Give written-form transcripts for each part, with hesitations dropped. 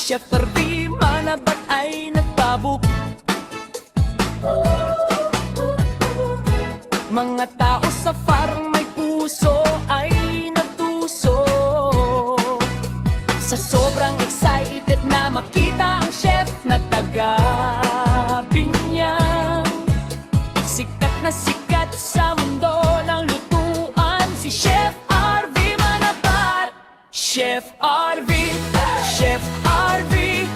Chef Arvi Manabat ay nagtabok. Mga tao sa farm may puso ay natuso. Sa sobrang excited na makita ang chef na taga-Binyang. Sikat na sikat sa mundo ng lutuan, si Chef Arvi Manabat. Chef Arvi, Chef Arvi,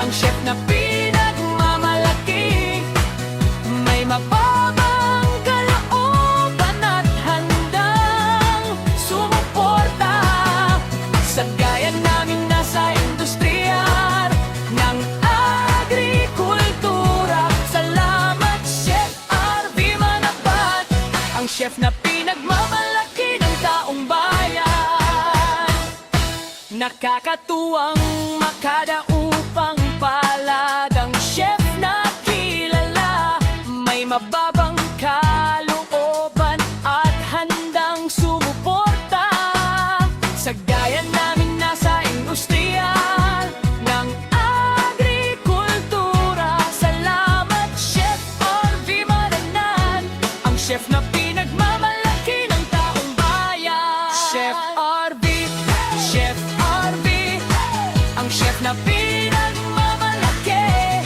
ang chef na pinagmamalaki. May mababang kalooban at handang sumuporta sa gaya namin nasa industriya ng agrikultura. Salamat Chef Arvi Manabat, ang chef na pinagmamalaki ng taong bayan. Nakakatuwang makadaupang palad ang chef na kilala. May mababang kalooban at handang sumuporta sa gaya namin nasa industriya ng agrikultura. Salamat Chef Arvi Manabat, ang chef na pinagmamalaki ng taong bayan. Chef Arvi, Chef Arvi, ang chef na pinagmamalaki.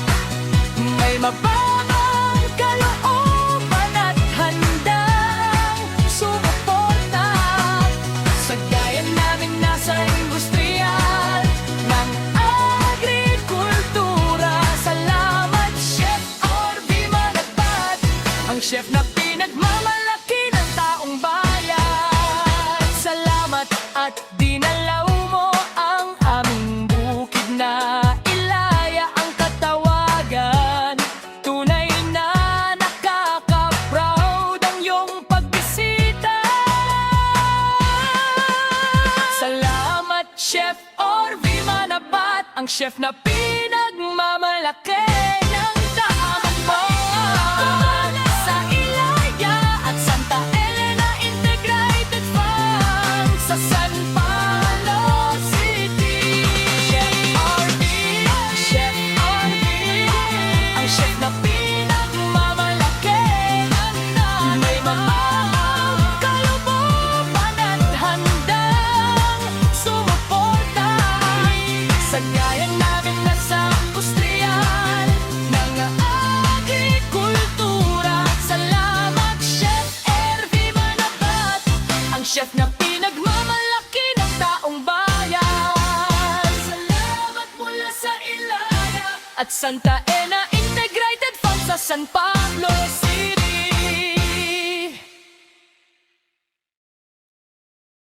May mababang kalooban at handang sumuporta sa gaya namin nasa industriya ng agrikultura. Salamat Chef Arvi Manabat, ang chef na pinagmamalaki ng taong bayan. Salamat at dinalaw mo ang aming bukid na Ilaya ang katawagan. Tunay na nakaka-proud ang iyong pagbisita. Salamat Chef Arvi Manabat, ang chef na pinagmamalaki ng taong bayan. Sa Ilaya at Santa Elena Integrated Farm sa San Pablo City. Chef Arvi, Chef Arvi, ang chef na pinagmamalaki. May mababang kalooban at handang sumuporta sa gaya namin nasa industriya ng agrikultura. Salamat Chef Arvi Manabat, ang chef na pinagmamalaki ng taong bayan. Salamat mula sa Ilaya at Santa Elena Integrated Farm sa San Pablo